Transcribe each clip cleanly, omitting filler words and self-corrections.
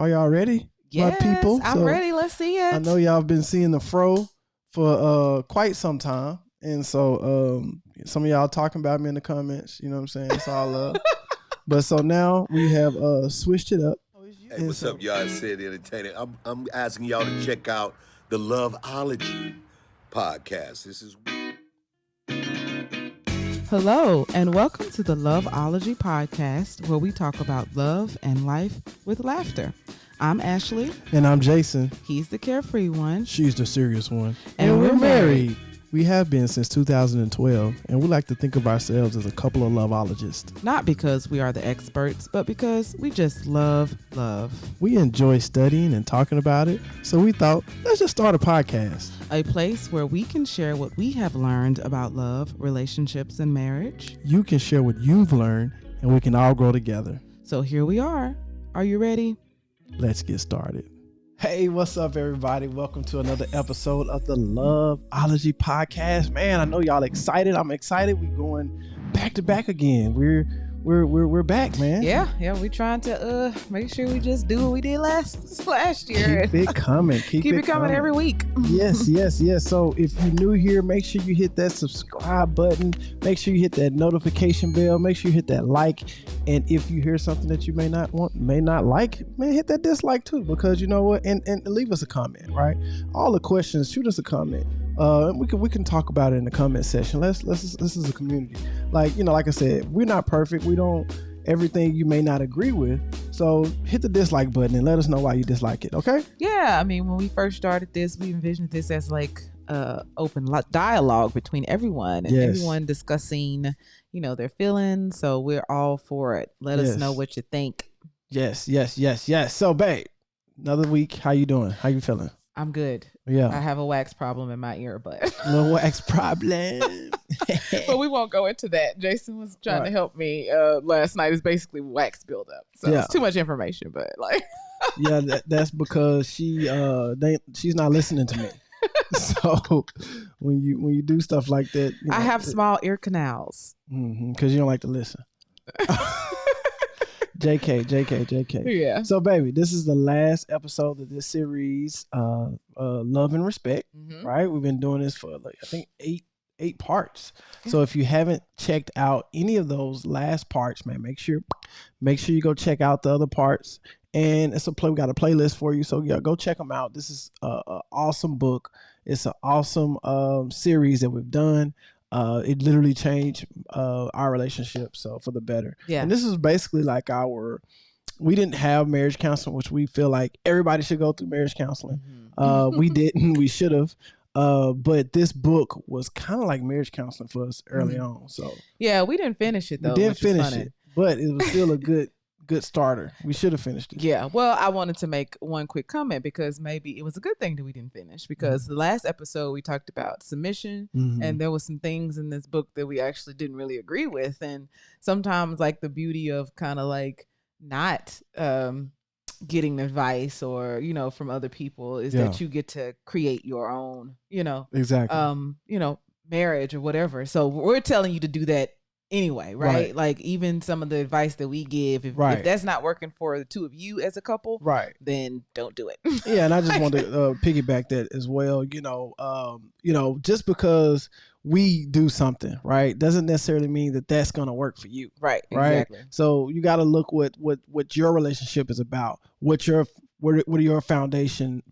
Are y'all ready? Yes, my people? I'm ready. Let's see it. I know y'all been seeing the fro for quite some time. And so some of y'all talking about me in the comments. You know what I'm saying? It's all love. But so now we have switched it up. Hey, what's up, y'all? It's Sid Entertainer. I'm asking y'all to check out the Loveology Podcast. This is... Hello, and welcome to the Loveology Podcast, where we talk about love and life with laughter. I'm Ashley. And I'm Jason. He's the carefree one. She's the serious one. And we're married. We have been since 2012, and we like to think of ourselves as a couple of loveologists. Not because we are the experts, but because we just love love. We enjoy studying and talking about it, so we thought, let's just start a podcast. A place where we can share what we have learned about love, relationships, and marriage. You can share what you've learned, and we can all grow together. So here we are. Are you ready? Let's get started. Hey, what's up, everybody? Welcome to another episode of the Loveology Podcast. Man, I know y'all excited. I'm excited. We're going back to back again. We're back, man. Yeah. We trying to make sure we just do what we did last year. Keep it coming. Keep it coming every week. Yes. So if you're new here, make sure you hit that subscribe button. Make sure you hit that notification bell. Make sure you hit that like. And if you hear something that you may not like, man, hit that dislike too, because you know what? And leave us a comment, right? All the questions, shoot us a comment. We can talk about it in the comment section. This is a community. Like I said, we're not perfect. We don't everything you may not agree with. So hit the dislike button and let us know why you dislike it. Okay? Yeah. I mean, when we first started this, we envisioned this as like open dialogue between everyone and everyone discussing, their feelings. So we're all for it. Let us know what you think. Yes. So, babe, another week. How you doing? How you feeling? I'm good. Yeah. I have a wax problem in my ear, but no wax problem. But we won't go into that. Jason was trying to help me last night. It's basically wax buildup. So it's too much information, but like that's because she's not listening to me. So when you do stuff like that, I have small ear canals. Because you don't like to listen. JK. Yeah. So, baby, this is the last episode of this series, Love and Respect, right? We've been doing this for I think eight parts. So if you haven't checked out any of those last parts, man, make sure you go check out the other parts. And we got a playlist for you. So yeah, go check them out. This is an awesome book. It's an awesome series that we've done. It literally changed our relationship, so for the better. Yeah. And this is basically like we didn't have marriage counseling, which we feel like everybody should go through marriage counseling. We didn't. We should have. But this book was kind of like marriage counseling for us early on. So yeah, we didn't finish it though. We didn't finish it, but it was still a good starter. We should have finished it. Yeah. Well, I wanted to make one quick comment because maybe it was a good thing that we didn't finish, because the last episode we talked about submission and there was some things in this book that we actually didn't really agree with. And sometimes like the beauty of kind of like not getting advice or, from other people is that you get to create your own, exactly. Marriage or whatever. So we're telling you to do that anyway, right? Like even some of the advice that we give, if that's not working for the two of you as a couple, then don't do it. Yeah, and I just want to piggyback that as well. Just because we do something, right, doesn't necessarily mean that that's going to work for you. Right. Exactly. So you got to look what your relationship is about. What are your foundational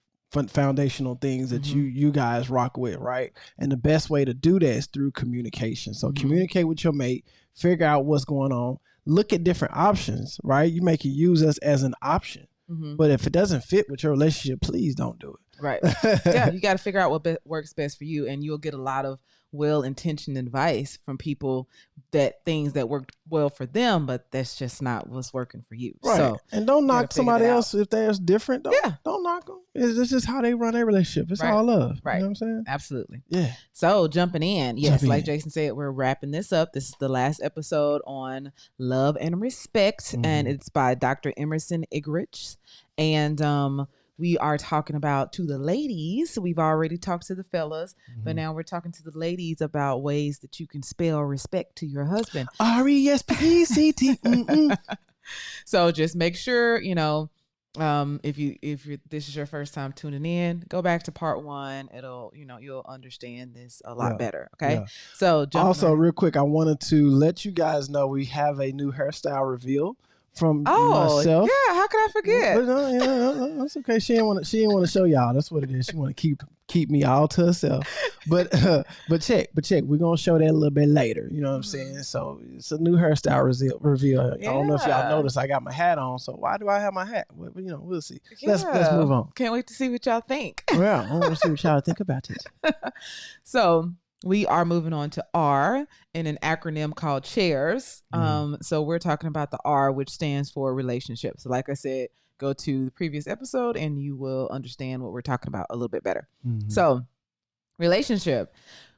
things that you guys rock with, right? And the best way to do that is through communication. So communicate with your mate, figure out what's going on, look at different options, right? You may can use us as an option, but if it doesn't fit with your relationship, please don't do it. Right. Yeah, you got to figure out what works best for you, and you'll get a lot of well-intentioned advice from people that things that worked well for them, but that's just not what's working for you. Right. So, and don't knock somebody else if they're different. Don't knock them. It's just how they run their relationship. It's all love. Right. You know what I'm saying? Absolutely. Yeah. So jumping in. Yes. Like Jason said, we're wrapping this up. This is the last episode on Love and Respect, and it's by Dr. Emerson Eggerichs. And we are talking about to the ladies. We've already talked to the fellas, but now we're talking to the ladies about ways that you can spell respect to your husband. RESPECT. So just make sure, If this is your first time tuning in, go back to part 1. It'll, you'll understand this a lot better. Okay. Yeah. So also real quick, I wanted to let you guys know we have a new hairstyle reveal from myself. Yeah, how could I forget? But that's okay. She didn't want to show y'all. That's what it is. She want to keep me all to herself. But check. We're gonna show that a little bit later. You know what I'm saying? So it's a new hairstyle reveal. I don't know if y'all noticed I got my hat on. So why do I have my hat? Well, we'll see. Yeah. Let's move on. Can't wait to see what y'all think. Yeah, I want to see what y'all think about it. So we are moving on to R in an acronym called CHAIRS. So we're talking about the R, which stands for relationships. So like I said, go to the previous episode and you will understand what we're talking about a little bit better. So relationship.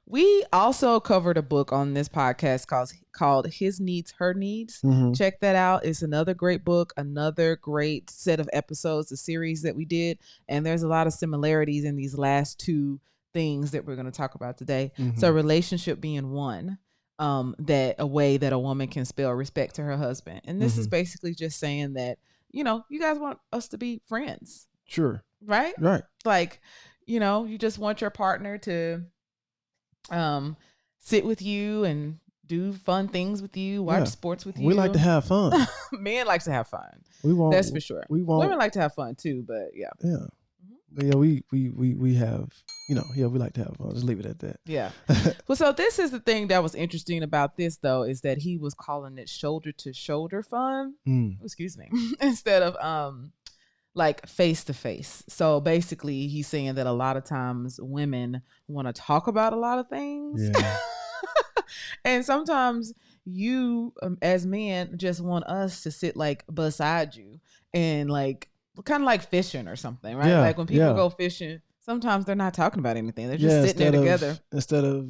We also covered a book on this podcast called His Needs, Her Needs. Check that out. It's another great book, another great set of episodes, a series that we did. And there's a lot of similarities in these last 2 things that we're going to talk about today. So relationship being one, that a way that a woman can spell respect to her husband. And this is basically just saying that, you guys want us to be friends. Sure. Right? Right. Like, you just want your partner to sit with you and do fun things with you, watch sports with you. We like to have fun. Men like to have fun. That's for sure. Women like to have fun too, but yeah. Yeah. But yeah, we have, we like to have fun. Just leave it at that. Yeah. Well, so this is the thing that was interesting about this, though, is that he was calling it shoulder to shoulder fun. Excuse me. Instead of like face to face. So basically, he's saying that a lot of times women want to talk about a lot of things. Yeah. And sometimes you, as men, just want us to sit like beside you and like, kind of like fishing or something, right? Like when people go fishing, sometimes they're not talking about anything. They're just sitting there together. Instead of,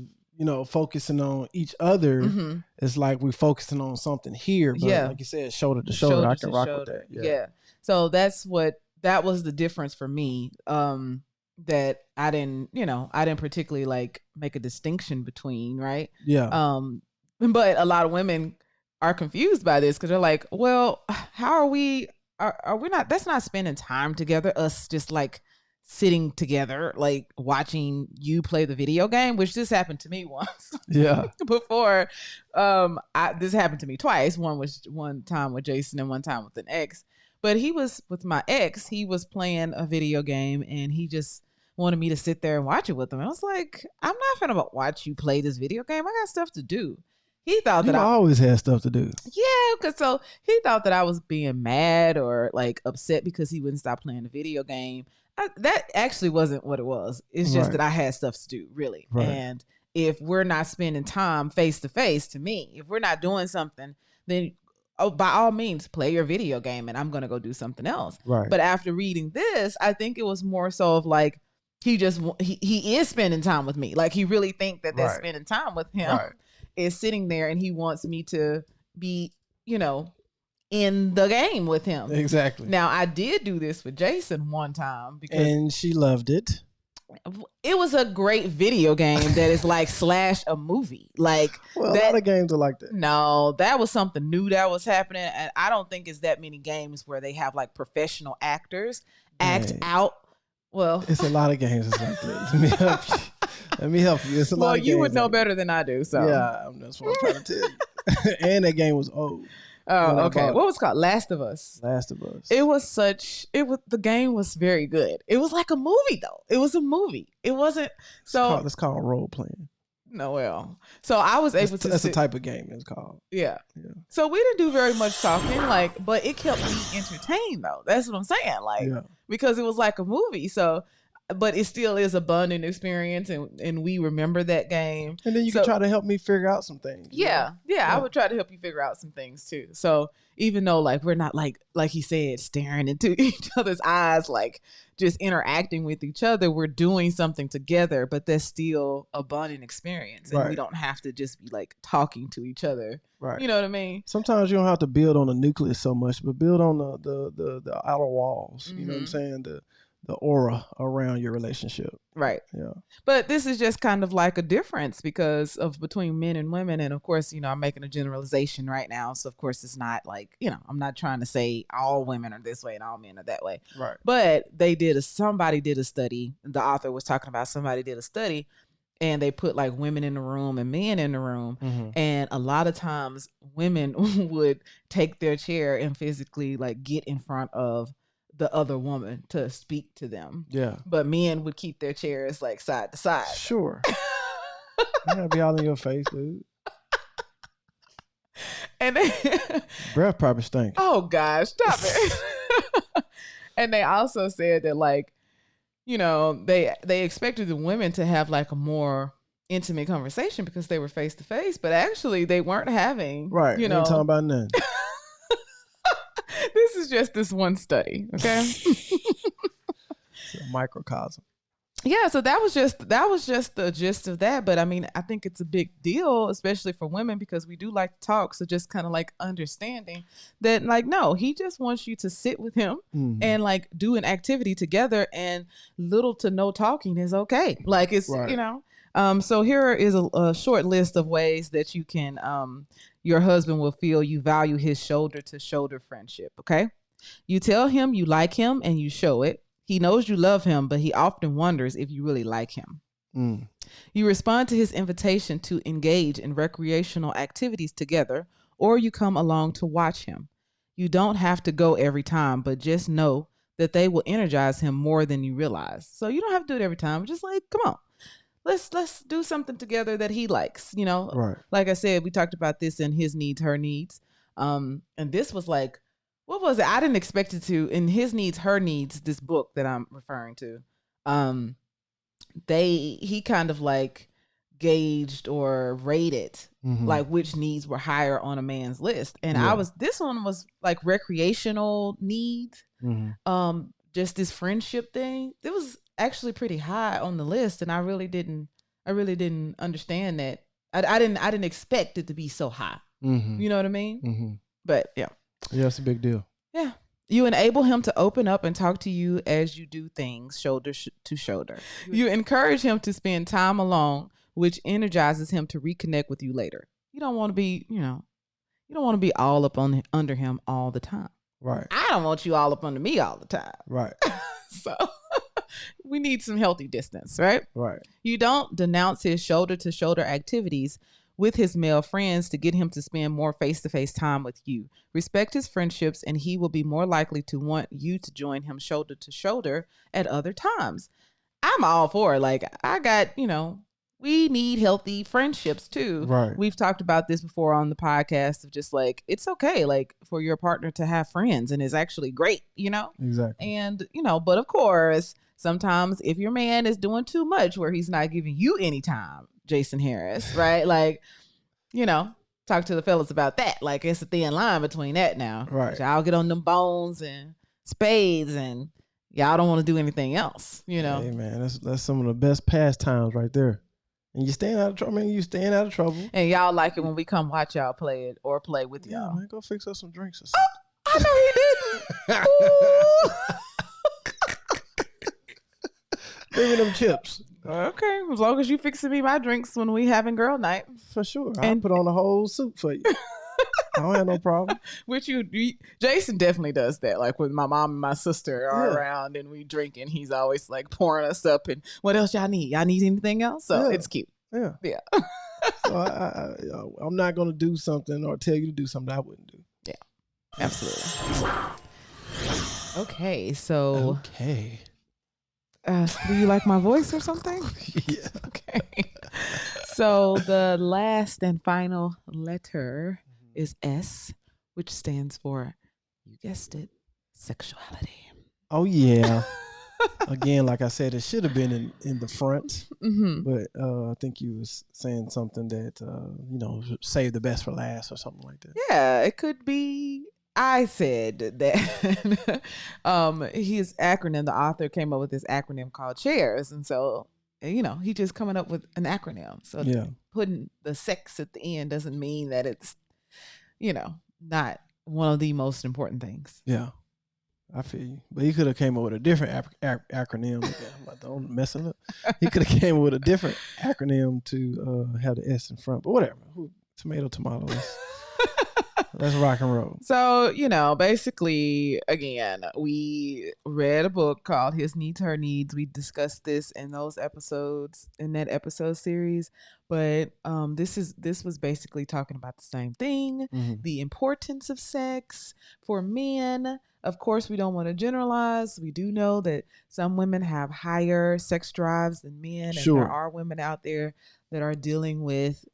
focusing on each other, it's like we're focusing on something here. But like you said, shoulder to shoulder, I can rock with that. Yeah. So that was the difference for me. That I didn't particularly like make a distinction between, right? Yeah. But a lot of women are confused by this because they're like, well, how are we not, that's not spending time together, us just like sitting together, like watching you play the video game, which this happened to me once. Yeah. Before, this happened to me twice. One time with Jason and one time with an ex. But he was with my ex. He was playing a video game and he just wanted me to sit there and watch it with him. I was like, I'm not gonna watch you play this video game. I got stuff to do. He thought that I always had stuff to do. Yeah, because so he thought that I was being mad or like upset because he wouldn't stop playing the video game. That actually wasn't what it was. It's just that I had stuff to do, really. Right. And if we're not spending time face to face, to me, if we're not doing something, then by all means, play your video game and I'm going to go do something else. Right. But after reading this, I think it was more so of like, he is spending time with me. Like he really think that spending time with him is sitting there and he wants me to be, in the game with him. Exactly. Now, I did do this with Jason one time and she loved it. It was a great video game that is like / a movie. Like a lot of games are like that. No, that was something new that was happening. And I don't think it's that many games where they have like professional actors act out. Well, it's a lot of games that's like that. Let me help you. It's a lot of games. Well, you would know better than I do. So yeah, that's what I'm trying to tell you. And that game was old. Oh, okay. What was it called? Last of Us. Last of Us. The game was very good. It was like a movie though. It was a movie. It wasn't it's called role playing. No, well. So I was able to that's a type of game it's called. Yeah. So we didn't do very much talking, but it kept me entertained though. That's what I'm saying. Because it was like a movie. So but it still is a bonding experience and we remember that game. And then you can try to help me figure out some things. Yeah. I would try to help you figure out some things too. So even though like we're not like he said, staring into each other's eyes, like just interacting with each other, we're doing something together, but that's still a bonding experience. And we don't have to just be like talking to each other. Right. You know what I mean? Sometimes you don't have to build on the nucleus so much, but build on the outer walls. You know what I'm saying? the aura around your relationship. Right. Yeah. But this is just kind of like a difference because of between men and women. And of course, I'm making a generalization right now. So of course it's not like, I'm not trying to say all women are this way and all men are that way. Right. But somebody did a study. The author was talking about somebody did a study and they put like women in the room and men in the room. Mm-hmm. And a lot of times women would take their chair and physically like get in front of the other woman to speak to them. Yeah. But men would keep their chairs like side to side. Sure. You gotta be all in your face, dude. And they, breath probably stink. Oh gosh, stop it. And they also said that like, they expected the women to have like a more intimate conversation because they were face to face, but actually they weren't having. Right. Ain't talking about nothing. This is just this one study, okay? It's a microcosm. Yeah, so that was just the gist of that. But I mean, I think it's a big deal, especially for women, because we do like to talk. So just kind of like understanding that, like, no, he just wants you to sit with him and like do an activity together, and little to no talking is okay. Like it's right. So here is a short list of ways that you can your husband will feel you value his shoulder to shoulder friendship. Okay, you tell him you like him and you show it. He knows you love him, but he often wonders if you really like him. You respond to his invitation to engage in recreational activities together, or you come along to watch him. You don't have to go every time, but just know that they will energize him more than you realize. So you don't have to do it every time. Just like, come on, let's do something together that he likes. Right. Like I said, we talked about this in his needs, her needs. And this was like, what was it? I didn't expect it to. In his needs, her needs, this book that I'm referring to, he kind of like gauged or rated like which needs were higher on a man's list. And this one was like recreational needs. Just this friendship thing. It was actually pretty high on the list. And I really didn't understand that. I didn't expect it to be so high. You know what I mean? But yeah. Yeah, it's a big deal. Yeah. You enable him to open up and talk to you as you do things shoulder to shoulder. You encourage him to spend time alone, which energizes him to reconnect with you later. You don't want to be, you don't want to be all up under him all the time. Right. I don't want you all up under me all the time. Right. So we need some healthy distance, right? Right. You don't denounce his shoulder to shoulder activities with his male friends to get him to spend more face-to-face time with you. Respect his friendships, and he will be more likely to want you to join him shoulder to shoulder at other times. I'm all for it. Like, I got, we need healthy friendships too. Right. We've talked about this before on the podcast of just like, it's okay, like, for your partner to have friends, and it's actually great, Exactly. And, but of course, sometimes if your man is doing too much where he's not giving you any time, Jason Harris, right? Like, talk to the fellas about that. Like, it's a thin line between that now. Right. Y'all get on them bones and spades and y'all don't want to do anything else, Hey, man, that's some of the best pastimes right there. And you staying out of trouble. You staying out of trouble. And y'all like it when we come watch y'all play it or play with y'all. Yeah, man, go fix us some drinks or something. I know he didn't. Bring me them chips. Okay, as long as you fixing me my drinks when we having girl night. For sure. I'll put on a whole soup for you. I don't have no problem. Which Jason definitely does that. Like when my mom and my sister are around and we drinking, he's always like pouring us up and what else y'all need? Y'all need anything else? So it's cute. Yeah. Yeah. So I'm not going to do something or tell you to do something I wouldn't do. Yeah, absolutely. Okay, so. Okay. Do you like my voice or something? Yeah. Okay. So the last and final letter is S, which stands for, you guessed it, sexuality. Oh, yeah. Again, like I said, it should have been in the front, but I think you was saying something that, save the best for last or something like that. Yeah, it could be. I said that his acronym, the author came up with this acronym called CHAIRS. And so, he just coming up with an acronym. So putting the sex at the end doesn't mean that it's, not one of the most important things. Yeah. I feel you. But he could have came up with a different acronym. Don't mess it up. He could have came up with a different acronym to have the S in front. But whatever. Tomato. Let's rock and roll. So, basically, again, we read a book called His Needs, Her Needs. We discussed this in those episodes, in that episode series. But this was basically talking about the same thing, the importance of sex for men. Of course, we don't want to generalize. We do know that some women have higher sex drives than men. Sure. And there are women out there that are dealing with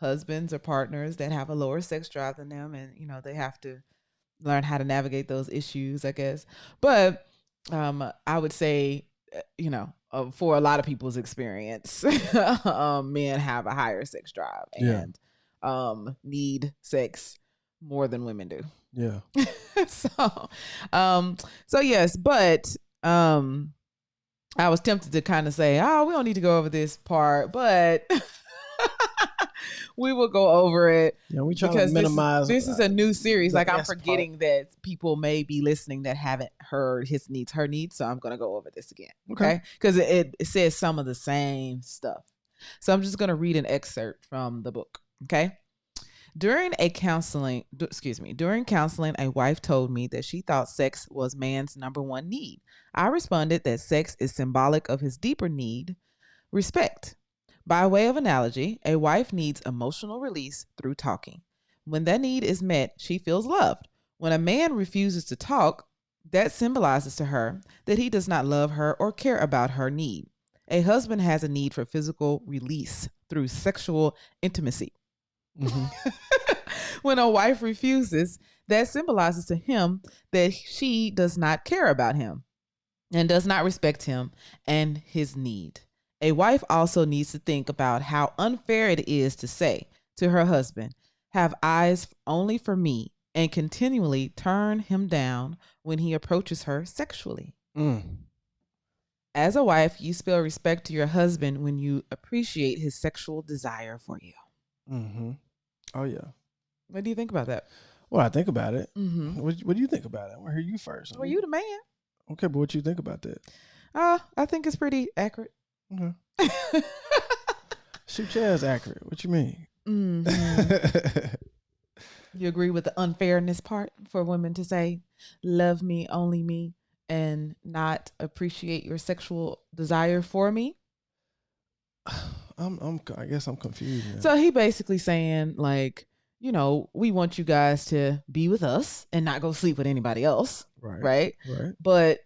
husbands or partners that have a lower sex drive than them, and they have to learn how to navigate those issues, I guess. But I would say, for a lot of people's experience, men have a higher sex drive and need sex more than women do. Yeah. So yes, but I was tempted to kind of say, we don't need to go over this part, but we will go over it. Yeah, we try to minimize. This is a new series. Like, I'm forgetting that people may be listening that haven't heard His Needs, Her Needs. So I'm going to go over this again. Okay. Because it says some of the same stuff. So I'm just going to read an excerpt from the book. Okay. During counseling, a wife told me that she thought sex was man's number one need. I responded that sex is symbolic of his deeper need, respect. By way of analogy, a wife needs emotional release through talking. When that need is met, she feels loved. When a man refuses to talk, that symbolizes to her that he does not love her or care about her need. A husband has a need for physical release through sexual intimacy. When a wife refuses, that symbolizes to him that she does not care about him and does not respect him and his need. A wife also needs to think about how unfair it is to say to her husband, have eyes only for me, and continually turn him down when he approaches her sexually. As a wife, you spell respect to your husband when you appreciate his sexual desire for you. Oh, yeah. What do you think about that? Well, I think about it. What do you think about it? I want to hear you first. Well, you the man. Okay, but what you think about that? I think it's pretty accurate. Okay. Shoot your ass accurate. What you mean? You agree with the unfairness part for women to say, love me, only me, and not appreciate your sexual desire for me? I guess I'm confused now. So he basically saying, like, we want you guys to be with us and not go sleep with anybody else. Right. But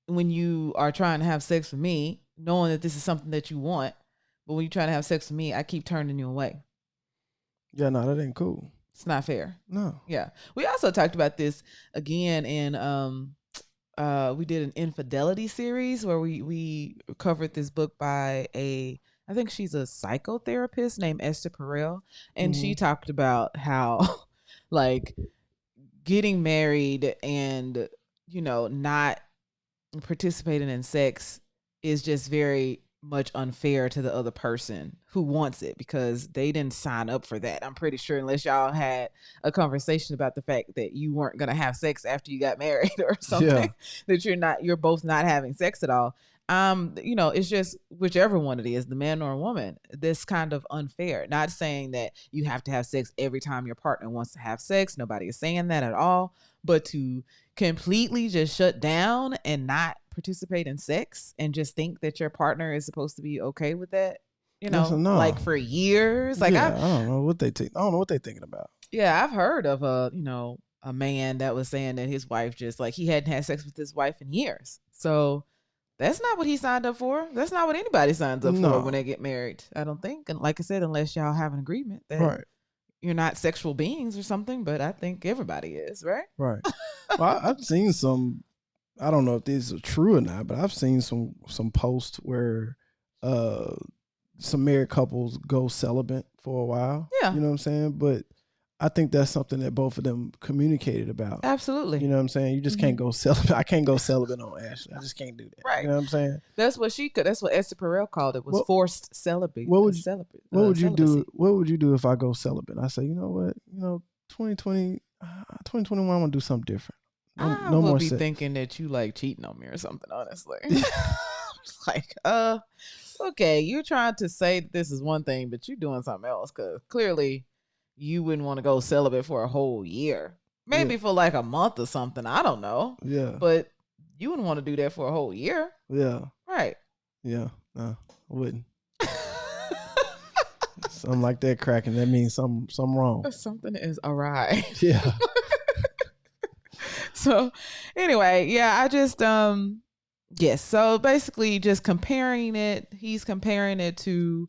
when you are trying to have sex with me, knowing that this is something that you want, but when you're trying to have sex with me, I keep turning you away. Yeah, no, that ain't cool. It's not fair. No. Yeah. We also talked about this again in we did an infidelity series where we covered this book by I think she's a psychotherapist named Esther Perel, and she talked about how like getting married and not participating in sex is just very much unfair to the other person who wants it because they didn't sign up for that. I'm pretty sure, unless y'all had a conversation about the fact that you weren't going to have sex after you got married or something, that you're both not having sex at all. It's just whichever one it is, the man or a woman, this kind of unfair. Not saying that you have to have sex every time your partner wants to have sex. Nobody is saying that at all. But to completely just shut down and not participate in sex and just think that your partner is supposed to be okay with that, like for years. Like, I don't know what they think. I don't know what they're thinking about. Yeah, I've heard of a man that was saying that his wife just like he hadn't had sex with his wife in years. So that's not what he signed up for. That's not what anybody signs up for when they get married, I don't think. And like I said, unless y'all have an agreement that you're not sexual beings or something, but I think everybody is, right? Right. Well, I've seen some, I don't know if these are true or not, but I've seen some posts where some married couples go celibate for a while. Yeah. You know what I'm saying? But I think that's something that both of them communicated about. Absolutely. You know what I'm saying? You just can't go celibate. I can't go celibate on Ashley. I just can't do that. Right. You know what I'm saying? That's what Esther Perel called it, was forced celibate. What would you do? What would you do if I go celibate? I say, you know what? 2020, 2021, I want to do something different. I no would more be sex. thinking that you like cheating on me or something, honestly. Like, okay, you're trying to say that this is one thing, but you're doing something else, because clearly you wouldn't want to go celibate for a whole year. Maybe for like a month or something. I don't know. Yeah. But you wouldn't want to do that for a whole year. Yeah. Right. Yeah. No, I wouldn't. Something like that cracking. That means something wrong. Something is awry. Yeah. So anyway, yeah, I just yes. So basically just comparing it, he's comparing it to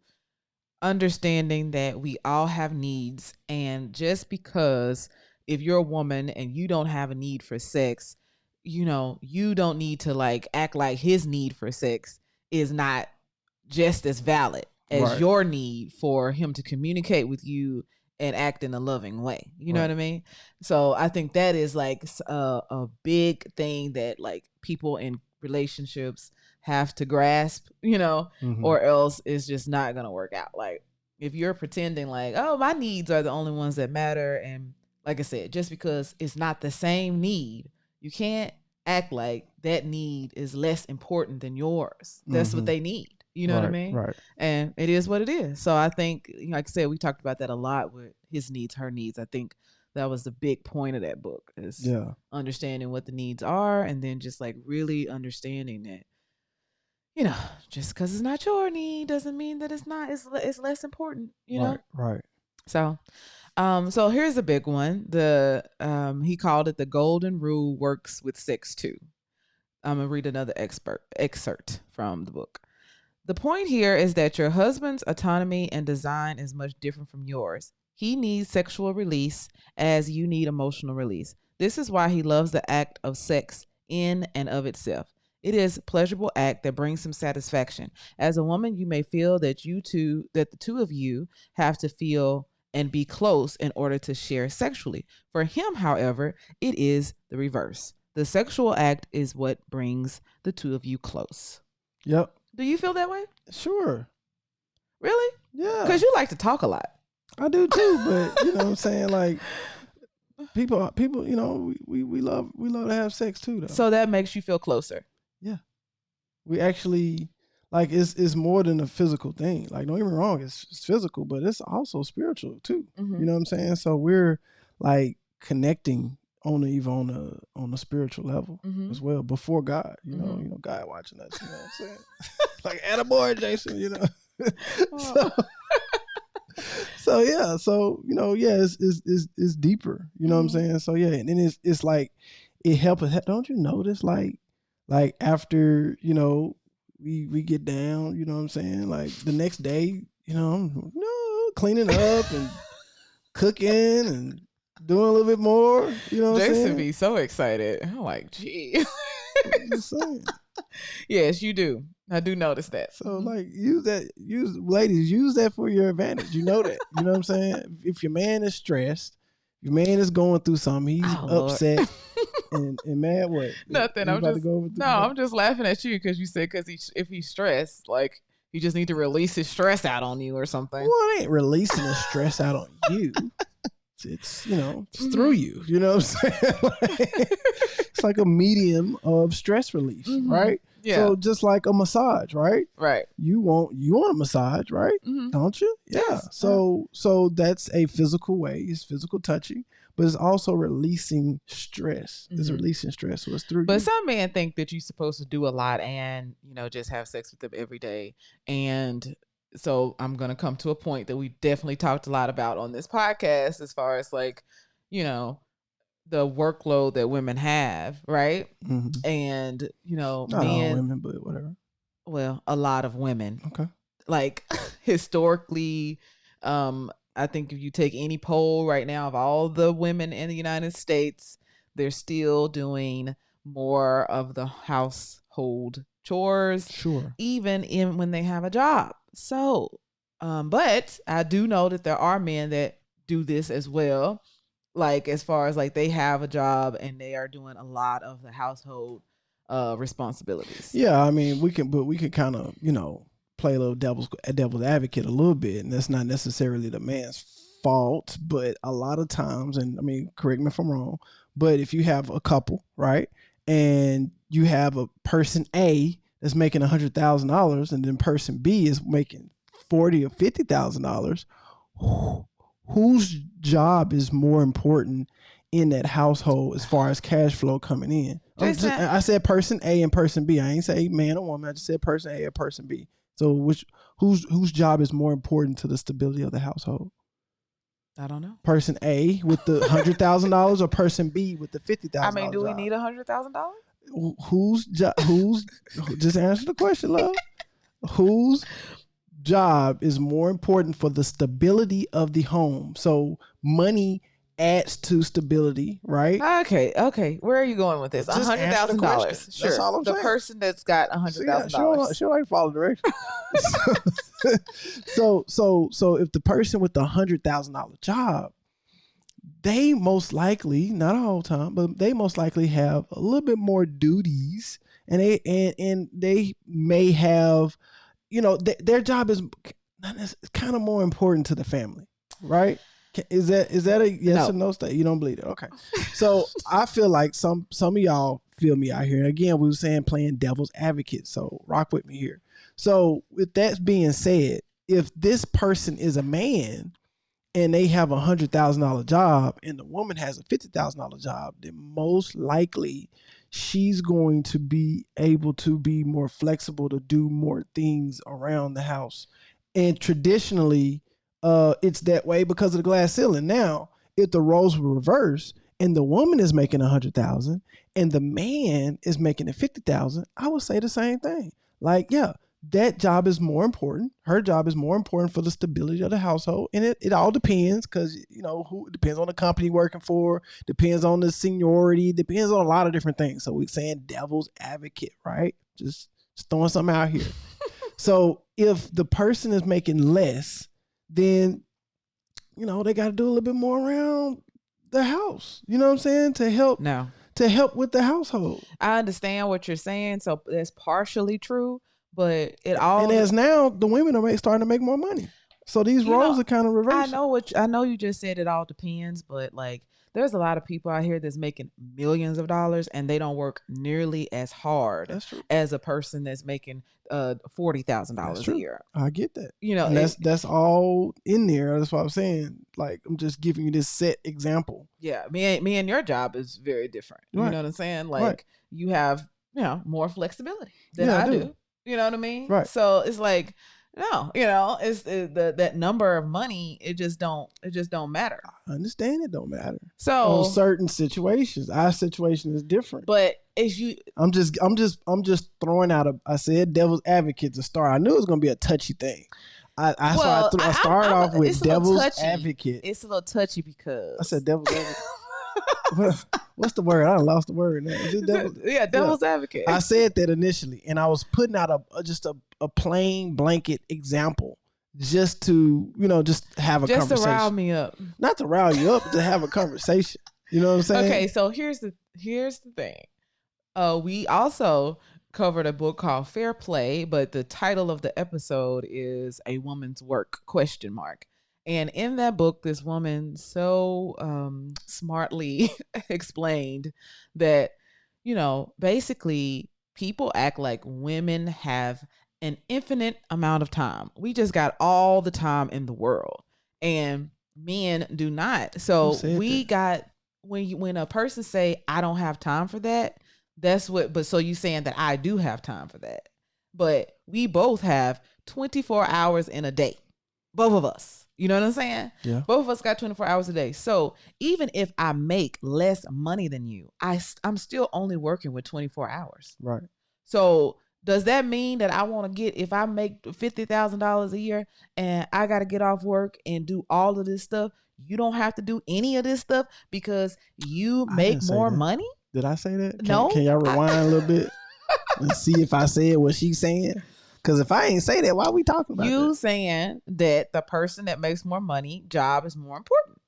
understanding that we all have needs, and just because if you're a woman and you don't have a need for sex, you don't need to like act like his need for sex is not just as valid as your need for him to communicate with you and act in a loving way. You know what I mean? So I think that is like a big thing that like people in relationships have to grasp, or else it's just not going to work out. Like if you're pretending like, oh, my needs are the only ones that matter. And like I said, just because it's not the same need, you can't act like that need is less important than yours. That's what they need. You know what I mean? Right. And it is what it is. So I think, like I said, we talked about that a lot with his needs, her needs. I think that was the big point of that book, is understanding what the needs are, and then just like really understanding that, just because it's not your need doesn't mean that it's less important, you know? Right. So, so here's a big one. He called it the golden rule works with sex too. I'm going to read another excerpt from the book. The point here is that your husband's autonomy and design is much different from yours. He needs sexual release as you need emotional release. This is why he loves the act of sex in and of itself. It is a pleasurable act that brings him satisfaction. As a woman, you may feel that the two of you have to feel and be close in order to share sexually. For him, however, it is the reverse. The sexual act is what brings the two of you close. Yep. Do you feel that way? Sure. Really? Yeah. Because you like to talk a lot. I do too, but you know what I'm saying? Like people, we love to have sex too though. So that makes you feel closer. Yeah. We actually like it's more than a physical thing. Like don't get me wrong, it's physical, but it's also spiritual too. You know what I'm saying? So we're like connecting on a spiritual level as well before God. You know, God watching us, you know what I'm saying? Like attaboy, Jason, So yeah, it's deeper, you know what I'm saying? So yeah, and then it's like it helps. Don't you notice like after we get down, you know what I'm saying? Like the next day, I'm cleaning up and cooking and doing a little bit more, you know what I'm saying? Jason be so excited. I'm like, gee. Yes, you do. I do notice that. So like ladies, use that for your advantage. You know that. You know what I'm saying? If your man is stressed, your man is going through something, he's upset and mad, what? Nothing. I'm just laughing at you because you said if he's stressed, like you just need to release his stress out on you or something. Well, it ain't releasing the stress out on you. It's through you. You know what I'm saying? It's like a medium of stress relief, right? Yeah. So just like a massage, right? Right. You want a massage, right? Don't you? Yeah. Yes. So that's a physical way. It's physical touching, but it's also releasing stress. It's releasing stress. So it's through. But some men think that you're supposed to do a lot and just have sex with them every day. And so I'm going to come to a point that we definitely talked a lot about on this podcast as far as like, the workload that women have, right? And, not all women, but whatever. Well, a lot of women. Okay. Like historically, I think if you take any poll right now of all the women in the United States, they're still doing more of the household chores. Sure. Even when they have a job. So, but I do know that there are men that do this as well. Like as far as like they have a job and they are doing a lot of the household responsibilities. Yeah, I mean we can kind of play a little devil's advocate a little bit, and that's not necessarily the man's fault, but a lot of times, and I mean, correct me if I'm wrong, but if you have a couple, right, and you have a person A that's making $100,000, and then person B is making $40,000 or $50,000, whose job is more important in that household as far as cash flow coming in? I said person A and person B. I ain't say man or woman. I just said person A or person B. So whose job is more important to the stability of the household? I don't know. Person A with the $100,000 or person B with the $50,000? I mean, do we need $100,000? Whose just answer the question, love. Whose job is more important for the stability of the home? So money adds to stability, right? Okay. Where are you going with this? $100,000. Sure. That's all I'm saying. The person that's got $100,000. She don't follow directions. so if the person with the $100,000 job, they most likely, not all the time, but they most likely have a little bit more duties, and they may have, their job is kind of more important to the family, right? Is that a yes or no statement? You don't believe it? Okay. So I feel like some of y'all feel me out here. And again, we were saying playing devil's advocate. So rock with me here. So with that being said, if this person is a man and they have $100,000 job and the woman has a $50,000 job, then most likely she's going to be able to be more flexible to do more things around the house. And traditionally, it's that way because of the glass ceiling. Now, if the roles were reversed and the woman is making $100,000 and the man is making $50,000, I would say the same thing. Like, yeah, that job is more important. Her job is more important for the stability of the household. And it all depends because, who depends on the company you're working for, depends on the seniority, depends on a lot of different things. So we're saying devil's advocate, right? Just throwing something out here. So if the person is making less, then, they got to do a little bit more around the house. You know what I'm saying? To help with the household. I understand what you're saying. So that's partially true, but and as now the women are starting to make more money. So these roles are kind of reversed. I know you just said it all depends, but like there's a lot of people out here that's making millions of dollars and they don't work nearly as hard as a person that's making $40,000 a year. I get that. And that's all in there. That's what I'm saying. Like I'm just giving you this set example. Yeah, me and your job is very different. Right. You know what I'm saying? Like you have more flexibility than I do. You know what I mean? Right. So it's like no, it's that number of money. It just don't matter. I understand it don't matter. So on certain situations, our situation is different. But I'm just throwing out I said devil's advocate to start. I knew it was going to be a touchy thing. I started off with devil's advocate. It's a little touchy because I said devil's advocate. What's the word? I lost the word now. Is it devil's advocate. I said that initially, and I was putting out a plain blanket example just to just have a conversation. Just to rile me up. Not to rile you up, to have a conversation. You know what I'm saying? Okay, so here's the thing. We also covered a book called Fair Play, but the title of the episode is A Woman's Work ? And in that book, this woman so smartly explained that, basically people act like women have an infinite amount of time. We just got all the time in the world and men do not. So when a person say, I don't have time for that, so you saying that I do have time for that. But we both have 24 hours in a day. Both of us. You know what I'm saying? Yeah. Both of us got 24 hours a day. So even if I make less money than you, I'm still only working with 24 hours. Right. So does that mean that I want to if I make $50,000 a year and I got to get off work and do all of this stuff, you don't have to do any of this stuff because you make more money? Did I say that? No. Can y'all rewind a little bit and see if I said what she's saying? Because if I ain't say that, why are we talking about you that? Saying that the person that makes more money, job is more important.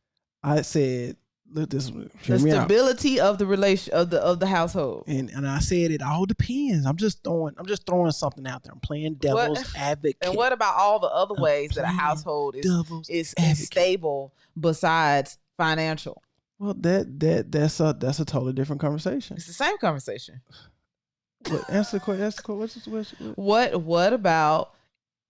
I said, hear me out. Stability of the relation of the household. And I said it all depends. I'm just throwing something out there. I'm playing devil's advocate. And what about all the other ways that a household is stable besides financial? Well, that's a totally different conversation. It's the same conversation. Answer the question. What's the question? What about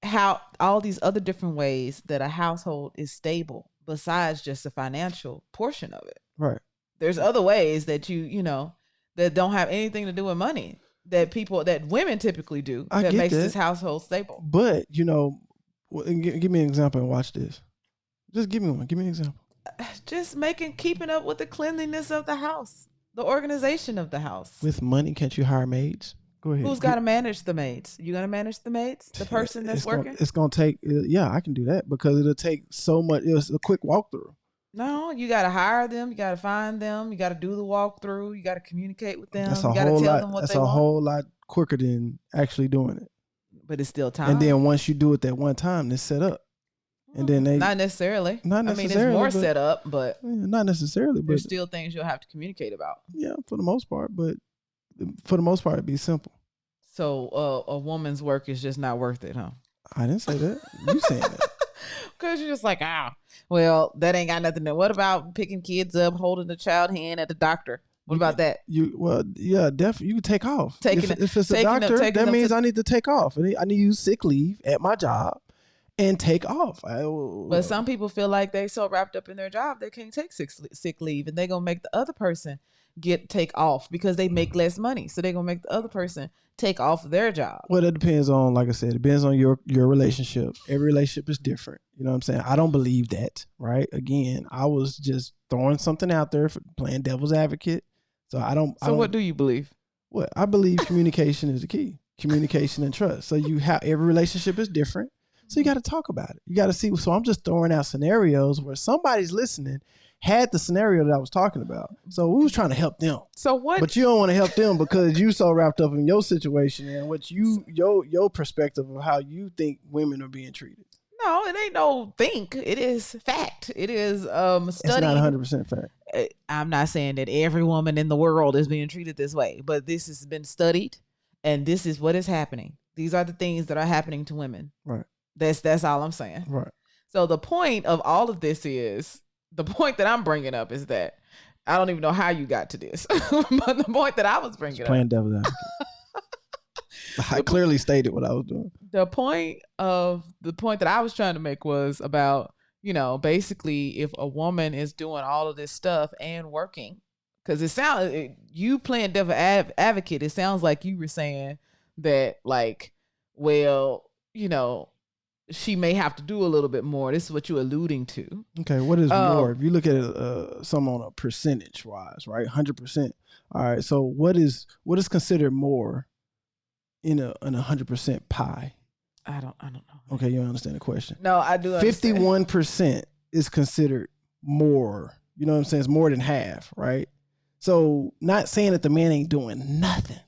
how all these other different ways that a household is stable besides just the financial portion of it? Right. There's other ways that you know that don't have anything to do with money that women typically do that makes this household stable. But give me an example and watch this. Just give me one. Give me an example. Just keeping up with the cleanliness of the house, the organization of the house. With money, can't you hire maids? Go ahead. Who's got to manage the maids? You gonna manage the maids? The person that's working? It's gonna take. I can do that because it'll take so much. It's a quick walkthrough. No, you got to hire them. You got to find them. You got to do the walkthrough. You got to communicate with them. That's you got to tell them what they want. That's a whole lot quicker than actually doing it. But it's still time. And then once you do it that one time, it's set up. And then not necessarily. I mean, it's more set up, but not necessarily. But there's still things you'll have to communicate about. Yeah, for the most part. But for the most part, it'd be simple. So a woman's work is just not worth it, huh? I didn't say that. You saying that? Because you're just like, well, that ain't got nothing to. What about picking kids up, holding the child hand at the doctor? What about that? Definitely. You can take off. If it's a doctor, that means I need to take off. I need to use sick leave at my job and take off. But some people feel like they so wrapped up in their job they can't take sick leave, and they're gonna make the other person take off because they make less money. So they're gonna make the other person take off their job. Well, it depends on, like I said, it depends on your relationship. Every relationship is different. You know what I'm saying? I don't believe that, right? Again, I was just throwing something out there for playing devil's advocate. So I don't. What do you believe? What I believe, communication is the key. Communication and trust. So every relationship is different. So you got to talk about it. You got to see. So I'm just throwing out scenarios where somebody's listening had the scenario that I was talking about. So we was trying to help them. So what? But you don't want to help them because you so wrapped up in your situation and what your perspective of how you think women are being treated. No, it ain't no think. It is fact. It is study. It's not 100% fact. I'm not saying that every woman in the world is being treated this way, but this has been studied, and this is what is happening. These are the things that are happening to women. Right. That's all I'm saying. Right. So the point of all of this is, the point that I'm bringing up is that I don't even know how you got to this, but the point that I was bringing playing devil's advocate. I clearly stated what I was doing. The point that I was trying to make was about, basically if a woman is doing all of this stuff and working, because you playing devil advocate, it sounds like you were saying that, like, well, she may have to do a little bit more. This is what you're alluding to. Okay, what is more? If you look at it, some on a percentage wise, right? 100%. All right. So what is considered more in a 100% pie? I don't know. Okay, you don't understand the question. No, I do. 51% is considered more. You know what I'm saying? It's more than half, right? So not saying that the man ain't doing nothing.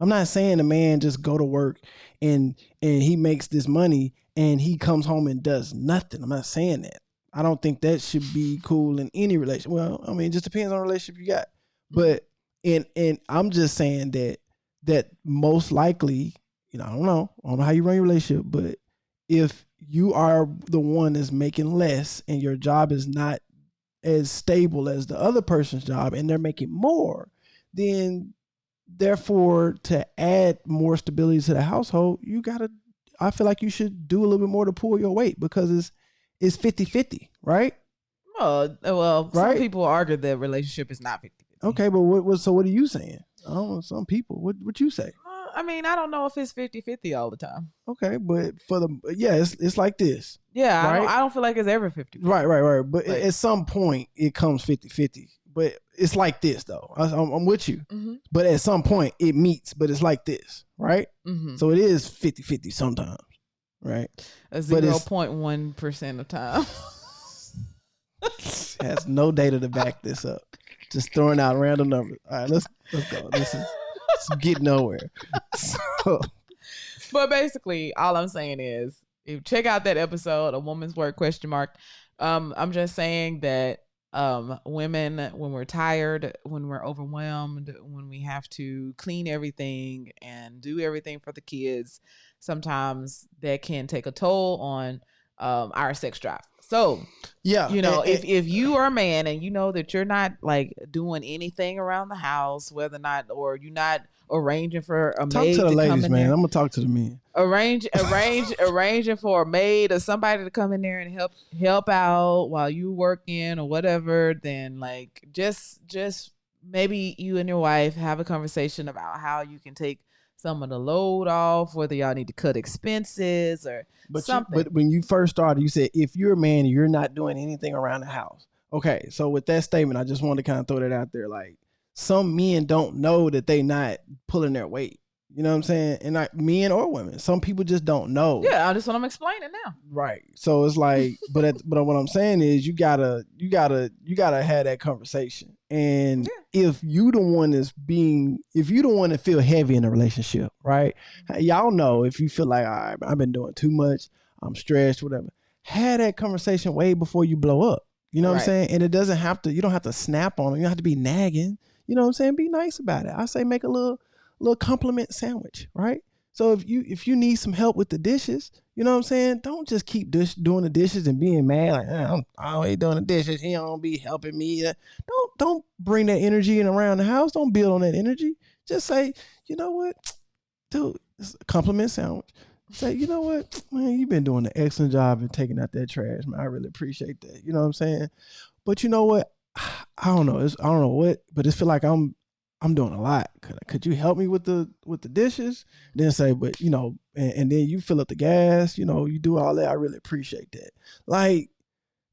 I'm not saying the man just go to work and he makes this money and he comes home and does nothing. I'm not saying that. I don't think that should be cool in any relationship. Well, I mean, it just depends on the relationship you got. But and I'm just saying that most likely, I don't know how you run your relationship, but if you are the one that's making less and your job is not as stable as the other person's job and they're making more, then therefore to add more stability to the household, I feel like you should do a little bit more to pull your weight because it's 50-50, right? Well, right? Some people argue that relationship is not 50-50. Okay, but what are you saying? I don't know, some people. What you say? I mean, I don't know if it's 50-50 all the time. Okay, but it's like this. Yeah, right? I don't feel like it's ever 50. Right. But at some point, it comes 50-50. But it's like this, though. I'm with you. Mm-hmm. But at some point, it meets, but it's like this, right? Mm-hmm. So it is 50-50 sometimes, right? 0.1% of time. Has no data to back this up. Just throwing out random numbers. All right, let's go. This is get nowhere. So. But basically, all I'm saying is, if check out that episode, A Woman's Work ? I'm just saying that women, when we're tired, when we're overwhelmed, when we have to clean everything and do everything for the kids, sometimes that can take a toll on our sex drive. So, yeah, if you are a man and you know that you're not like doing anything around the house, whether or not, or you're not arranging for a talk maid to the to ladies, come in man. there, I'm gonna talk to the men. arranging for a maid or somebody to come in there and help out while you working or whatever, then like just maybe you and your wife have a conversation about how you can take some of the load off, whether y'all need to cut expenses or something. But when you first started, you said if you're a man and you're not doing anything around the house. Okay, so with that statement, I just wanted to kind of throw that out there. Like, some men don't know that they not pulling their weight. You know what I'm saying? And like men or women, some people just don't know. Yeah, that's what I'm explaining now. Right. So it's like, but what I'm saying is, you gotta have that conversation. And if you the one that feel heavy in a relationship, right? Y'all know if you feel like, all right, I've been doing too much, I'm stressed, whatever. Have that conversation way before you blow up. You know what I'm saying? And you don't have to snap on them. You don't have to be nagging. You know what I'm saying? Be nice about it. I say make a little compliment sandwich, right? So if you need some help with the dishes, you know what I'm saying? Don't just keep doing the dishes and being mad like, I'm always doing the dishes. He don't be helping me. Don't bring that energy in around the house. Don't build on that energy. Just say, you know what, dude, it's a compliment sandwich. Say, you know what, man, you've been doing an excellent job in taking out that trash, man. I really appreciate that. You know what I'm saying? But you know what? I don't know. I don't know what, but it feel like I'm doing a lot. Could you help me with the dishes? Then say, but and then you fill up the gas, you do all that. I really appreciate that. Like,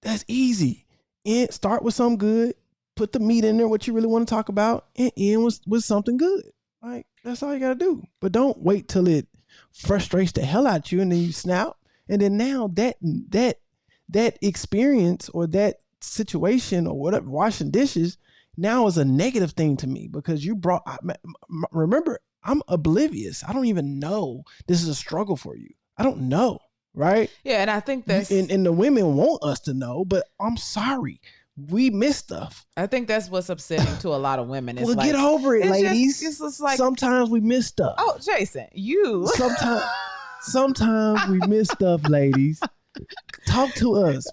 that's easy. And start with something good, put the meat in there, what you really want to talk about, and end with something good. Like, that's all you gotta do. But don't wait till it frustrates the hell out you and then you snap. And then now that experience or that situation or whatever, washing dishes, now is a negative thing to me, because remember, I'm oblivious. I don't even know this is a struggle for you. I don't know, right? Yeah, and I think that's... And the women want us to know, but I'm sorry. We miss stuff. I think that's what's upsetting to a lot of women. It's get over it, ladies. It's just like, sometimes we miss stuff. Oh, Jason, you... Sometimes we miss stuff, ladies. Talk to us.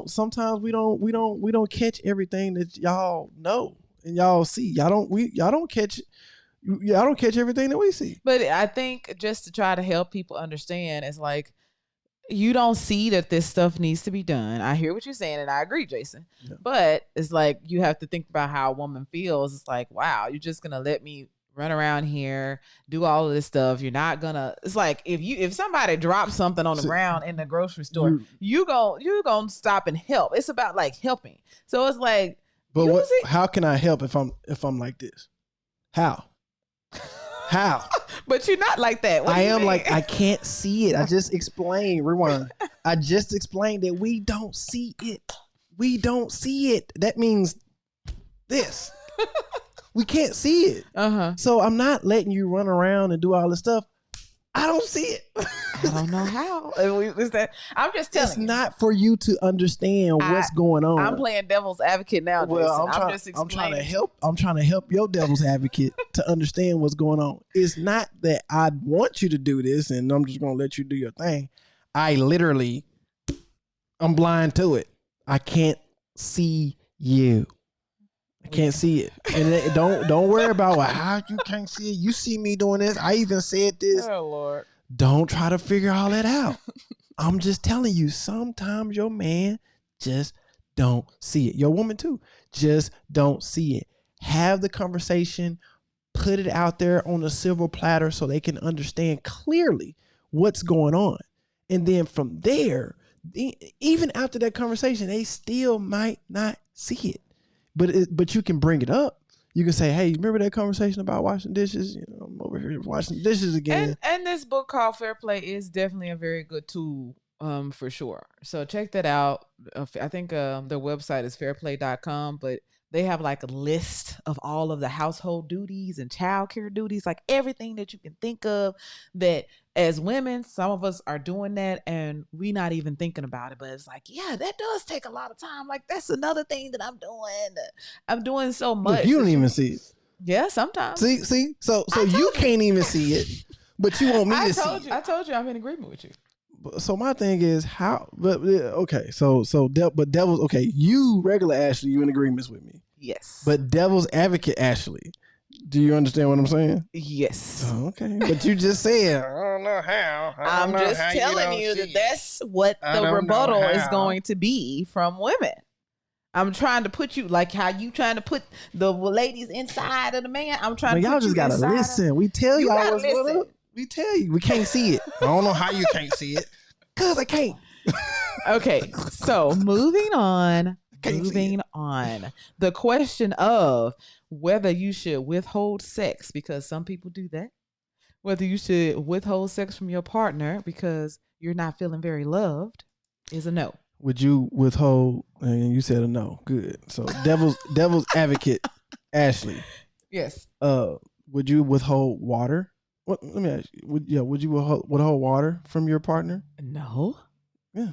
Sometimes we don't catch everything that y'all know and y'all see. Y'all don't catch everything that we see. But I think just to try to help people understand, it's like, you don't see that this stuff needs to be done. I hear what you're saying, and I agree, Jason. Yeah. But it's like, you have to think about how a woman feels. It's like, wow, you're just gonna let me run around here, do all of this stuff. You're not gonna... It's like, if somebody drops something on the ground in the grocery store, you gonna stop and help. It's about like helping. So it's like, but how can I help if I'm like this? How? But you're not like that. I am like, I can't see it. I just explained. Rewind. I just explained that we don't see it. We don't see it. That means this. We can't see it. So I'm not letting you run around and do all this stuff. I don't see it. I don't know how. I'm just telling you. It's not for you to understand what's going on. I'm playing devil's advocate now, Jason. I'm trying to help. I'm trying to help your devil's advocate to understand what's going on. It's not that I want you to do this and I'm just going to let you do your thing. I'm blind to it. I can't see you. I can't see it. And don't worry about how you can't see it. You see me doing this. I even said this. Oh, Lord. Don't try to figure all that out. I'm just telling you, sometimes your man just don't see it. Your woman too. Just don't see it. Have the conversation. Put it out there on a silver platter so they can understand clearly what's going on. And then from there, even after that conversation, they still might not see it. But you can bring it up. You can say, hey, remember that conversation about washing dishes? I'm over here washing dishes again. And this book called Fair Play is definitely a very good tool, for sure. So check that out. I think their website is fairplay.com, but they have like a list of all of the household duties and childcare duties, like everything that you can think of, that as women, some of us are doing that and we not even thinking about it. But it's like, yeah, that does take a lot of time. Like that's another thing that I'm doing. I'm doing so much. Look, you don't even see it. Yeah, sometimes. See? So you can't even see it, but you want me to see it. I told you I'm in agreement with you. So my thing is how, but okay. But devil's, okay. You regular Ashley, you in agreements with me. Yes. But devil's advocate Ashley, do you understand what I'm saying? Yes. Oh, okay. But you just said, I don't know how. I'm just telling you that that's what the rebuttal is going to be from women. I'm trying to put you, like how you trying to put the ladies inside of the man. I'm trying to put y'all just gotta listen. We tell y'all what's what up. We tell you. We can't see it. I don't know how you can't see it. Cause I can't. Okay. So moving on. The question of whether you should withhold sex, because some people do that. Whether you should withhold sex from your partner because you're not feeling very loved is a no. Would you withhold? And you said a no. Good. So devil's advocate, Ashley. Yes. Would you withhold water? Let me ask you. Would you withhold water from your partner? No. Yeah.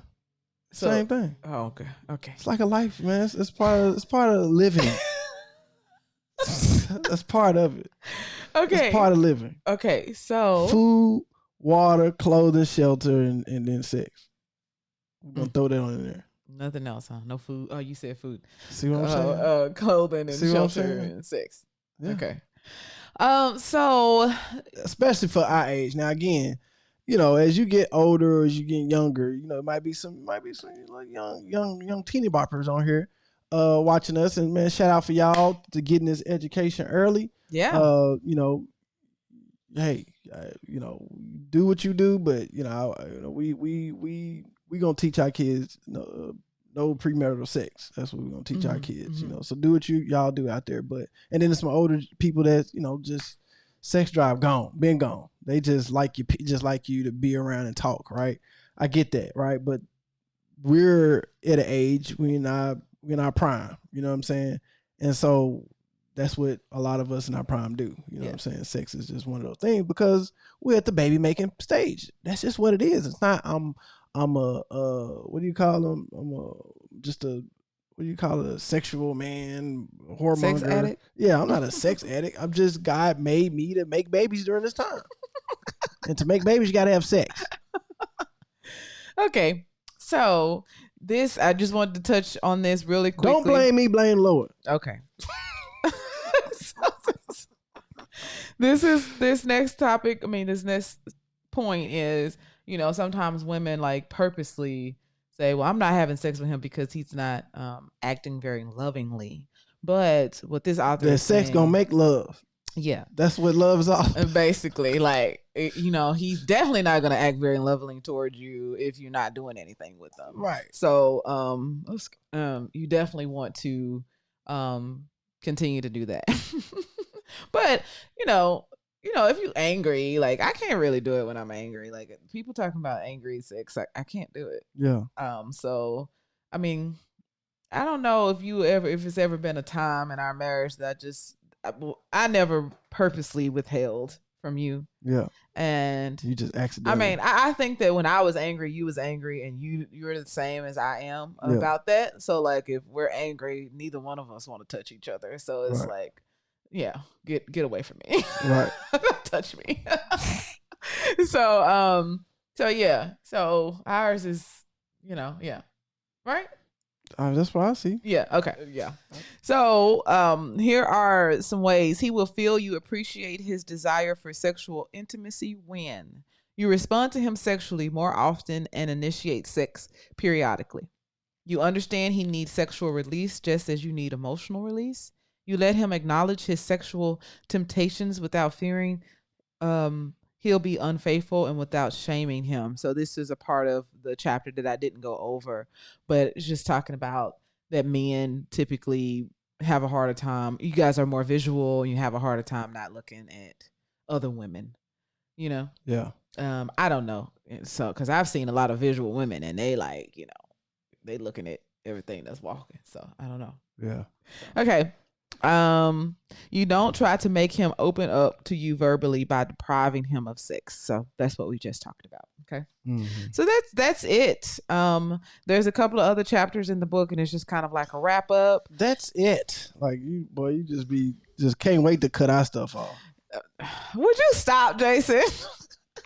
Same thing. Oh, okay. It's like a life, man. It's part of living. That's part of it. Okay. It's part of living. Okay. So food, water, clothing, shelter, and then sex. We're gonna throw that on in there. Nothing else, huh? No food. Oh, you said food. See what I'm saying? Clothing and shelter and sex. Yeah. Okay. So especially for our age. Now again, as you get older, as you get younger, it might be some like young teeny boppers on here watching us, and man, shout out for y'all to getting this education early. Yeah. Hey, do what you do, but we gonna teach our kids no premarital sex. That's what we're gonna teach our kids. So do what y'all do out there. But and then there's some older people that just sex drive been gone. They just like you to be around and talk, right? I get that, right? But we're at an age we're in our prime. You know what I'm saying? And so that's what a lot of us in our prime do. You know what I'm saying? Sex is just one of those things because we're at the baby making stage. That's just what it is. It's not I'm a what do you call them? What do you call it? A sexual man, whoremonger. Sex addict? Yeah, I'm not a sex addict. I'm just God made me to make babies during this time. And to make babies, you gotta have sex. Okay. So I just wanted to touch on this really quickly. Don't blame me, blame the Lord. Okay. This next topic, this next point is, sometimes women like purposely say, well, I'm not having sex with him because he's not acting very lovingly. But what this author is sex saying, gonna make love. Yeah. That's what love is all. Basically, like, he's definitely not going to act very lovingly towards you if you're not doing anything with them. Right. So, you definitely want to continue to do that. But, if you're angry, like, I can't really do it when I'm angry. Like, people talking about angry sex, I can't do it. Yeah. So, I don't know if it's ever been a time in our marriage that I never purposely withheld from you. Yeah. And you just accidentally. I think that when I was angry, you was angry, and you're the same as I am about that. So like, if we're angry, neither one of us want to touch each other. So it's like, yeah, get away from me. Right. Don't touch me. So yeah. So ours is, yeah. Right? That's what I see. Yeah. Okay. Yeah. So, here are some ways he will feel you appreciate his desire for sexual intimacy when you respond to him sexually more often and initiate sex periodically. You understand he needs sexual release just as you need emotional release. You let him acknowledge his sexual temptations without fearing he'll be unfaithful and without shaming him. So this is a part of the chapter that I didn't go over, but it's just talking about that men typically have a harder time. You guys are more visual. You have a harder time not looking at other women, Yeah. I don't know. So, cause I've seen a lot of visual women and they like, they looking at everything that's walking. So I don't know. Yeah. Okay. You don't try to make him open up to you verbally by depriving him of sex. So that's what we just talked about. Okay. Mm-hmm. So that's it. There's a couple of other chapters in the book, and it's just kind of like a wrap up. That's it. Like you just can't wait to cut our stuff off. Would you stop, Jason?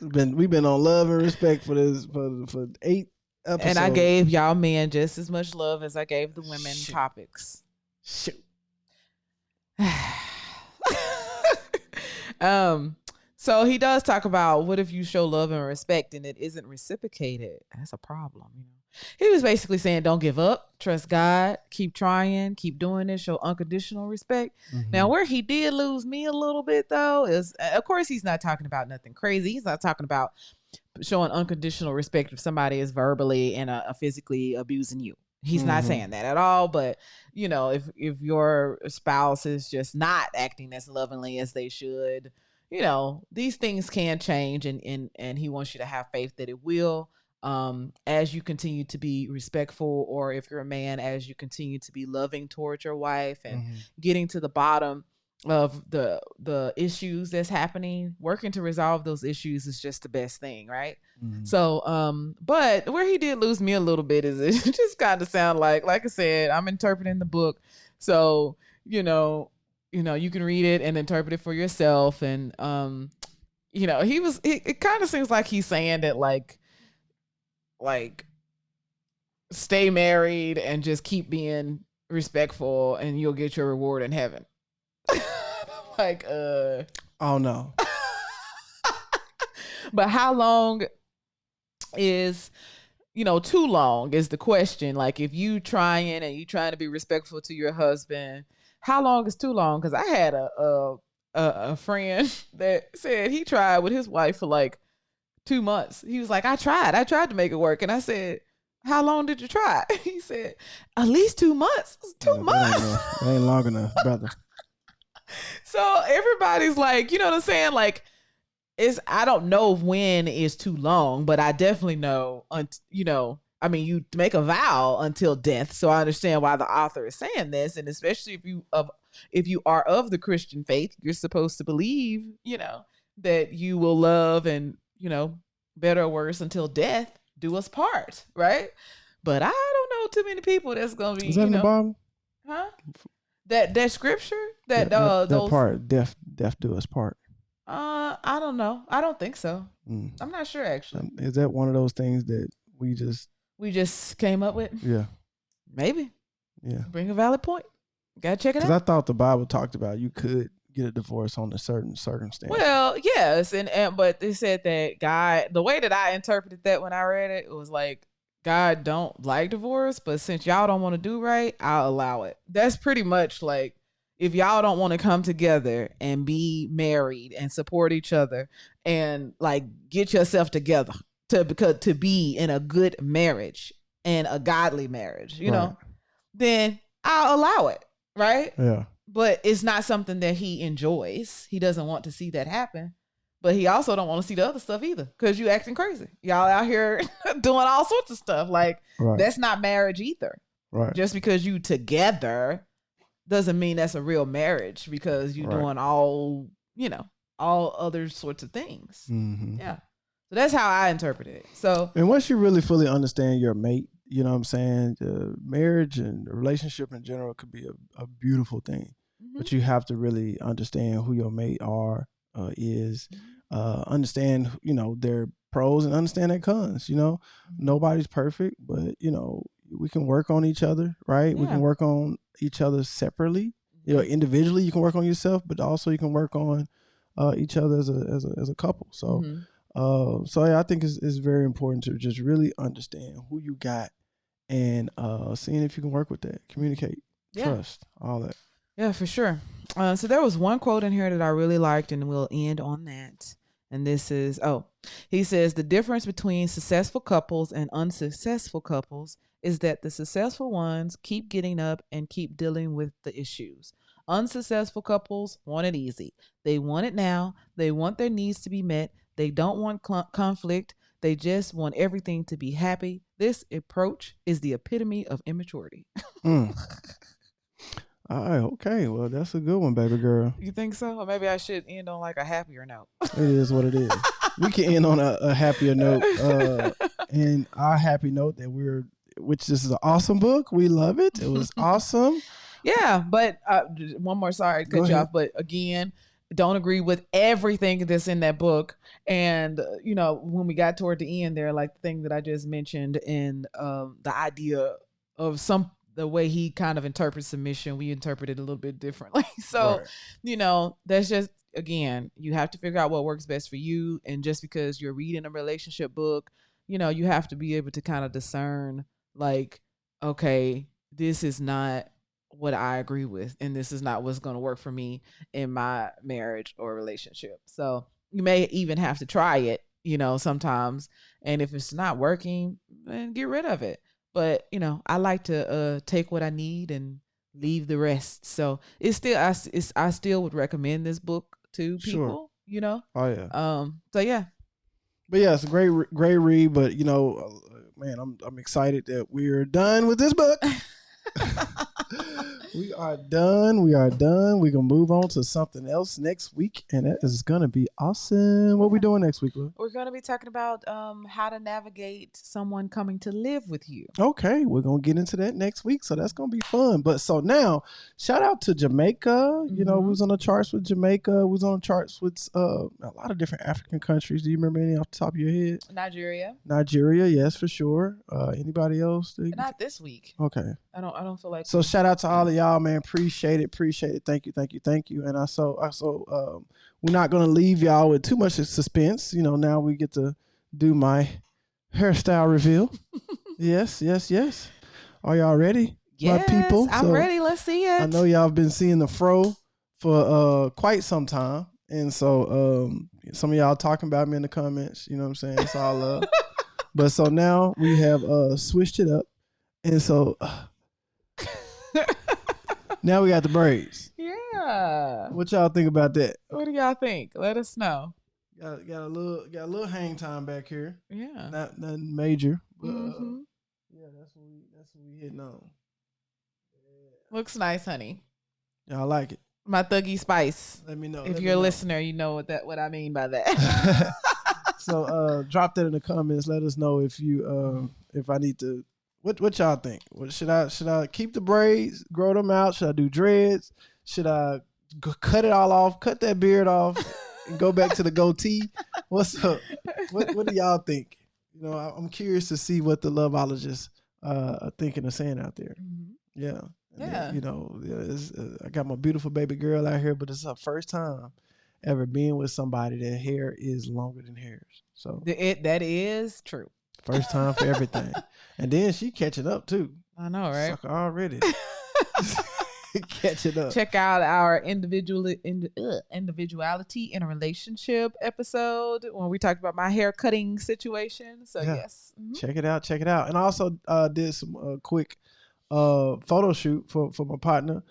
We've been on love and respect for this for 8 episodes. And I gave y'all men just as much love as I gave the women topics. Shoot. So he does talk about what if you show love and respect and it isn't reciprocated? That's a problem, you know. He was basically saying don't give up, trust God, keep trying, keep doing it, show unconditional respect. Mm-hmm. Now, where he did lose me a little bit though is, of course, he's not talking about nothing crazy. He's not talking about showing unconditional respect if somebody is verbally and physically abusing you. He's not saying that at all. But, you know, if your spouse is just not acting as lovingly as they should, you know, these things can change, and he wants you to have faith that it will, as you continue to be respectful, or if you're a man, as you continue to be loving towards your wife and getting to the bottom of the issues that's happening. Working to resolve those issues is just the best thing, right? So but where he did lose me a little bit is it just kind of sound like I said, I'm interpreting the book, so you know you can read it and interpret it for yourself. And you know, it kind of seems like he's saying that like stay married and just keep being respectful and you'll get your reward in heaven. Like, oh no. But how long is, you know, too long is the question. Like, if you trying to be respectful to your husband, how long is too long? Because I had a friend that said he tried with his wife for like 2 months. He was like, I tried to make it work. And I said, how long did you try? He said, at least 2 months. 2 months. That ain't long enough, brother. So everybody's like, you know what I'm saying? Like, I don't know when is too long, but I definitely know, you know, I mean, you make a vow until death. So I understand why the author is saying this. And especially if you are of the Christian faith, you're supposed to believe, you know, that you will love and, you know, better or worse until death do us part, right? But I don't know too many people that's gonna be. Is that in the Bible? Huh? That scripture that those part death do us part. I don't know. I don't think so. I'm not sure actually. Is that one of those things that we just came up with? Yeah, maybe. Yeah, bring a valid point. Gotta check it out. Because I thought the Bible talked about you could get a divorce on a certain circumstance. Well, yes, and but they said that God, the way that I interpreted that when I read it, it was like, God don't like divorce, but since y'all don't want to do right, I'll allow it. That's pretty much like, if y'all don't want to come together and be married and support each other and like get yourself together to be in a good marriage and a godly marriage, you know, then I'll allow it, right? Yeah. But it's not something that he enjoys. He doesn't want to see that happen. But he also don't want to see the other stuff either, because you acting crazy. Y'all out here doing all sorts of stuff. Like, that's not marriage either. Right. Just because you together doesn't mean that's a real marriage, because you're doing all, you know, all other sorts of things. Yeah. So that's how I interpret it. So, and once you really fully understand your mate, you know what I'm saying? Marriage and the relationship in general could be a beautiful thing. But you have to really understand who your mate is. Understand, you know, their pros and understand their cons. You know, nobody's perfect, but you know, we can work on each other, right? Yeah. We can work on each other separately. You know, individually you can work on yourself, but also you can work on each other as a couple. So, so yeah, I think it's very important to just really understand who you got and seeing if you can work with that, communicate, trust, all that. Yeah, for sure. So there was one quote in here that I really liked, and we'll end on that. And this is, he says, the difference between successful couples and unsuccessful couples is that the successful ones keep getting up and keep dealing with the issues. Unsuccessful couples want it easy. They want it now. They want their needs to be met. They don't want conflict. They just want everything to be happy. This approach is the epitome of immaturity. All right, okay. Well, that's a good one, baby girl. You think so? Or maybe I should end on like a happier note. It is what it is. We can end on a happier note. And our happy note that which this is an awesome book. We love it. It was awesome. Yeah, but one more, sorry to cut you off, but again, don't agree with everything that's in that book. And, when we got toward the end there, like the thing that I just mentioned and the idea of the way he kind of interprets submission, we interpret it a little bit differently. So, that's just, again, you have to figure out what works best for you. And just because you're reading a relationship book, you have to be able to kind of discern like, okay, this is not what I agree with, and this is not what's going to work for me in my marriage or relationship. So you may even have to try it, sometimes. And if it's not working, then get rid of it. But, I like to take what I need and leave the rest. So it's still, I still would recommend this book to people, Oh, yeah. So yeah. But yeah, it's a great read. But, man, I'm excited that we're done with this book. We are done. We're going to move on to something else next week. And that is going to be awesome. What are we doing next week, Lou? We're going to be talking about how to navigate someone coming to live with you. Okay. We're going to get into that next week. So that's going to be fun. But so now, shout out to Jamaica. We was on the charts with Jamaica. We was on the charts with a lot of different African countries. Do you remember any off the top of your head? Nigeria, yes, for sure. Anybody else? Not this week. Okay. I don't feel like. So shout out to all of y'all, man. Appreciate it. Thank you. And we're not gonna leave y'all with too much suspense. Now we get to do my hairstyle reveal. Yes. Are y'all ready? Yes, my people? I'm ready. Let's see it. I know y'all have been seeing the fro for quite some time, and so some of y'all talking about me in the comments. You know what I'm saying? It's all love. But so now we have switched it up, and so. Now we got the braids. Yeah. What y'all think about that? What do y'all think? Let us know. Got a little hang time back here. Yeah. Not nothing major. But, yeah, that's what we hitting on. Yeah. Looks nice, honey. Y'all like it? My thuggy spice. Let me know. If you're a listener, you know what I mean by that. So drop that in the comments. Let us know if you if I need to. What y'all think? Should I keep the braids, grow them out? Should I do dreads? Should I cut it all off, cut that beard off, and go back to the goatee? What's up? What do y'all think? I'm curious to see what the loveologists are thinking of saying out there. Mm-hmm. Yeah. Then, I got my beautiful baby girl out here, but it's her first time ever being with somebody that hair is longer than hers. So that is true. First time for everything. And then she catching up too. I know, right? Sucker already. Catching up. Check out our individuality in a relationship episode when we talked about my hair cutting situation. So yes. Mm-hmm. Check it out. And I also did some quick photo shoot for my partner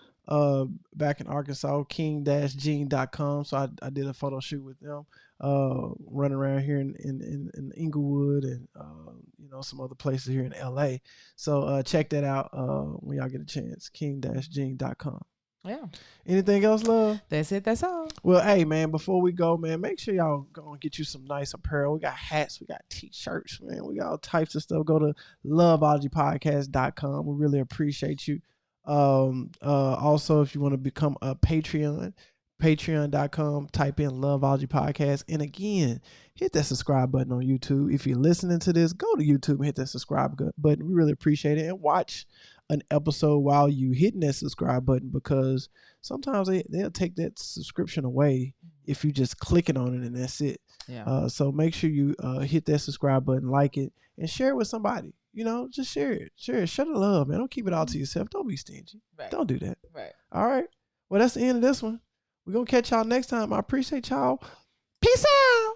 back in Arkansas, king-gene.com. So I did a photo shoot with them. Running around here in Inglewood and some other places here in LA. So check that out when y'all get a chance. king-gene.com. Yeah. Anything else, love? That's it. That's all. Well, hey man, before we go, man, make sure y'all go and get you some nice apparel. We got hats, we got t-shirts, man. We got all types of stuff. Go to loveologypodcast.com. We really appreciate you. Also, if you want to become a Patreon, patreon.com, type in Loveology Podcast. And again, hit that subscribe button on YouTube. If you're listening to this, go to YouTube and hit that subscribe button. We really appreciate it. And watch an episode while you hitting that subscribe button, because sometimes they'll take that subscription away if you just clicking on it and that's it. Yeah. So make sure you hit that subscribe button, like it, and share it with somebody. Just share it. Share the love, man. Don't keep it all to yourself. Don't be stingy. Right. Don't do that. Right. All right. Well, that's the end of this one. We're going to catch y'all next time. I appreciate y'all. Peace out.